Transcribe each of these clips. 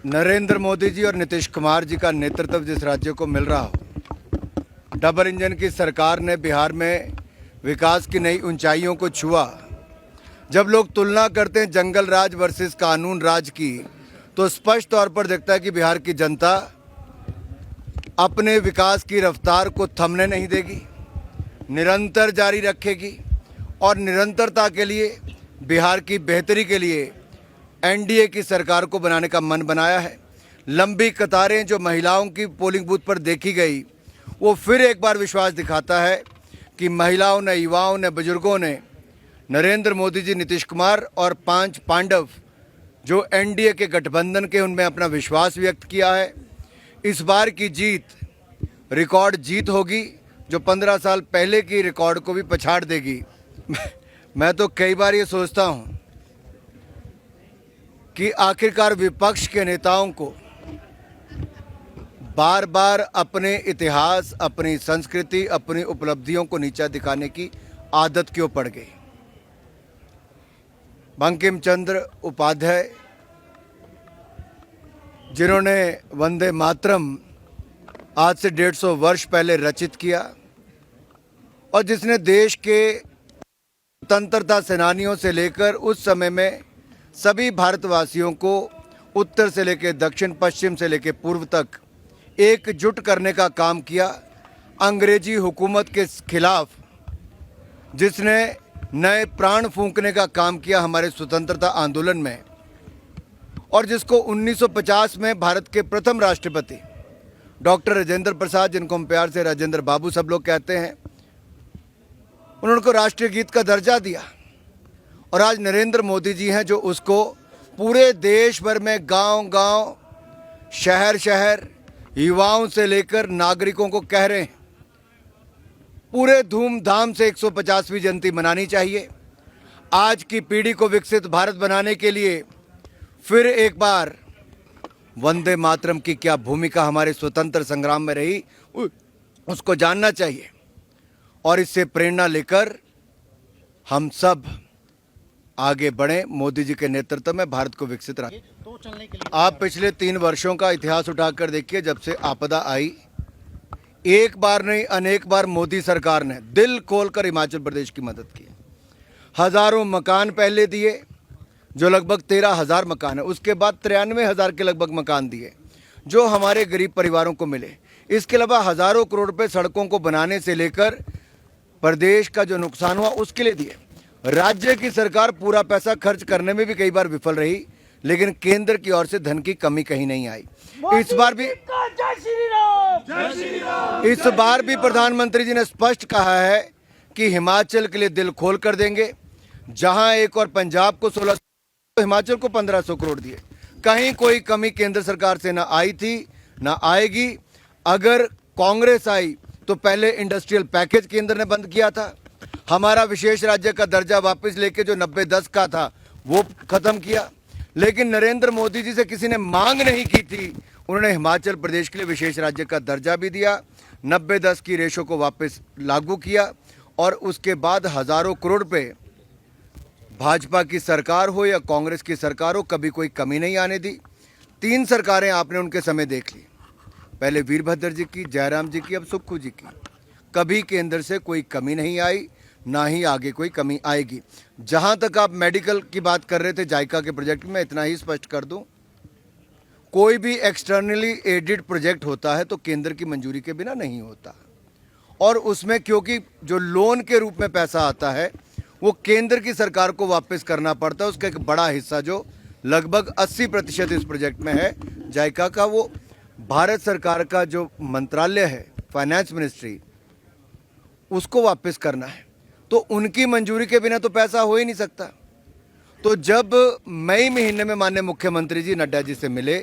नरेंद्र मोदी जी और नीतीश कुमार जी का नेतृत्व जिस राज्य को मिल रहा हो, डबल इंजन की सरकार ने बिहार में विकास की नई ऊंचाइयों को छुआ। जब लोग तुलना करते हैं जंगल राज वर्सेस कानून राज की, तो स्पष्ट तौर पर दिखता है कि बिहार की जनता अपने विकास की रफ्तार को थमने नहीं देगी, निरंतर जारी रखेगी और निरंतरता के लिए, बिहार की बेहतरी के लिए एनडीए की सरकार को बनाने का मन बनाया है। लंबी कतारें जो महिलाओं की पोलिंग बूथ पर देखी गई, वो फिर एक बार विश्वास दिखाता है कि महिलाओं ने, युवाओं ने, बुजुर्गों ने नरेंद्र मोदी जी, नीतीश कुमार और 5 पांडव जो एनडीए के गठबंधन के, उनमें अपना विश्वास व्यक्त किया है। इस बार की जीत रिकॉर्ड जीत होगी, जो 15 साल पहले की रिकॉर्ड को भी पछाड़ देगी। मैं तो कई बार ये सोचता हूँ कि आखिरकार विपक्ष के नेताओं को बार बार अपने इतिहास, अपनी संस्कृति, अपनी उपलब्धियों को नीचा दिखाने की आदत क्यों पड़ गई। बंकिम चंद्र उपाध्याय, जिन्होंने वंदे मातरम आज से 150 वर्ष पहले रचित किया और जिसने देश के स्वतंत्रता सेनानियों से लेकर उस समय में सभी भारतवासियों को उत्तर से लेकर दक्षिण, पश्चिम से लेकर पूर्व तक एकजुट करने का काम किया। अंग्रेजी हुकूमत के खिलाफ जिसने नए प्राण फूंकने का काम किया हमारे स्वतंत्रता आंदोलन में, और जिसको 1950 में भारत के प्रथम राष्ट्रपति डॉक्टर राजेंद्र प्रसाद, जिनको हम प्यार से राजेंद्र बाबू सब लोग कहते हैं, उन्होंने को राष्ट्रीय गीत का दर्जा दिया। और आज नरेंद्र मोदी जी हैं जो उसको पूरे देश भर में गांव-गांव, शहर-शहर, युवाओं से लेकर नागरिकों को कह रहे हैं पूरे धूमधाम से 150वीं जयंती मनानी चाहिए। आज की पीढ़ी को विकसित भारत बनाने के लिए फिर एक बार वंदे मातरम की क्या भूमिका हमारे स्वतंत्र संग्राम में रही, उसको जानना चाहिए और इससे प्रेरणा लेकर हम सब आगे बढ़ें। मोदी जी के नेतृत्व में भारत को विकसित रखें। आप पिछले 3 वर्षों का इतिहास उठाकर देखिए, जब से आपदा आई, एक बार नहीं अनेक बार मोदी सरकार ने दिल खोलकर हिमाचल प्रदेश की मदद की। हजारों मकान पहले दिए, जो लगभग 13,000 मकान है, उसके बाद 93,000 के लगभग मकान दिए जो हमारे गरीब परिवारों को मिले। इसके अलावा हजारों करोड़ रुपए सड़कों को बनाने से लेकर प्रदेश का जो नुकसान हुआ उसके लिए दिए। राज्य की सरकार पूरा पैसा खर्च करने में भी कई बार विफल रही, लेकिन केंद्र की ओर से धन की कमी कहीं नहीं आई। इस बार भी प्रधानमंत्री जी ने स्पष्ट कहा है कि हिमाचल के लिए दिल खोल कर देंगे। जहां एक और पंजाब को 1600, हिमाचल को 1500 करोड़ दिए। कहीं कोई कमी केंद्र सरकार से ना आई थी, ना आएगी। अगर कांग्रेस आई तो पहले इंडस्ट्रियल पैकेज केंद्र ने बंद किया था, हमारा विशेष राज्य का दर्जा वापस लेके जो 90-10 का था वो खत्म किया। लेकिन नरेंद्र मोदी जी से किसी ने मांग नहीं की थी, उन्होंने हिमाचल प्रदेश के लिए विशेष राज्य का दर्जा भी दिया, 90-10 की रेशो को वापस लागू किया और उसके बाद हजारों करोड़ रुपए भाजपा की सरकार हो या कांग्रेस की सरकार हो, कभी कोई कमी नहीं आने दी। 3 सरकारें आपने उनके समय देख ली, पहले वीरभद्र जी की, जयराम जी की, अब सुक्खू जी की। कभी केंद्र से कोई कमी नहीं आई, ना ही आगे कोई कमी आएगी। जहां तक आप मेडिकल की बात कर रहे थे, जायका के प्रोजेक्ट में, इतना ही स्पष्ट कर दूं, कोई भी एक्सटर्नली एडेड प्रोजेक्ट होता है तो केंद्र की मंजूरी के बिना नहीं होता। और उसमें क्योंकि जो लोन के रूप में पैसा आता है वो केंद्र की सरकार को वापस करना पड़ता है। उसका एक बड़ा हिस्सा जो लगभग 80% इस प्रोजेक्ट में है जायका का, वो भारत सरकार का जो मंत्रालय है, फाइनेंस मिनिस्ट्री, उसको वापस करना है। तो उनकी मंजूरी के बिना तो पैसा हो ही नहीं सकता। तो जब मई महीने में माननीय मुख्यमंत्री जी नड्डा जी से मिले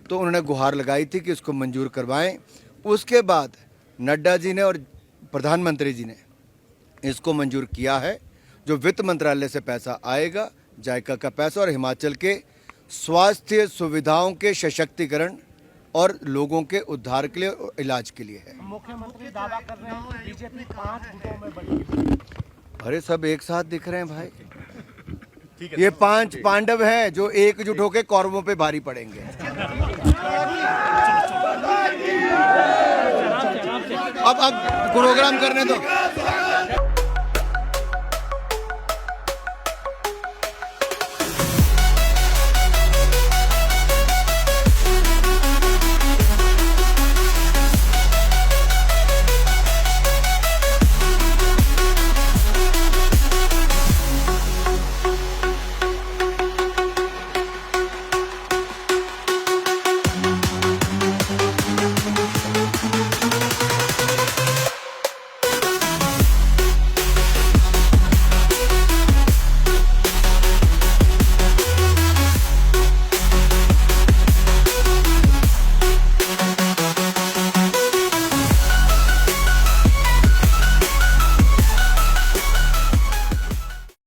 तो उन्होंने गुहार लगाई थी कि इसको मंजूर करवाएं। उसके बाद नड्डा जी ने और प्रधानमंत्री जी ने इसको मंजूर किया है। जो वित्त मंत्रालय से पैसा आएगा, जायका का पैसा, और हिमाचल के स्वास्थ्य सुविधाओं के सशक्तिकरण और लोगों के उद्धार के लिए और इलाज के लिए है। मुख्यमंत्री दावा कर रहे हैं बीजेपी 5 गुटों में बटी। अरे सब एक साथ दिख रहे हैं भाई। ये 5 पांडव हैं जो एकजुट होकर कौरवों पे भारी पड़ेंगे। अब प्रोग्राम करने दो।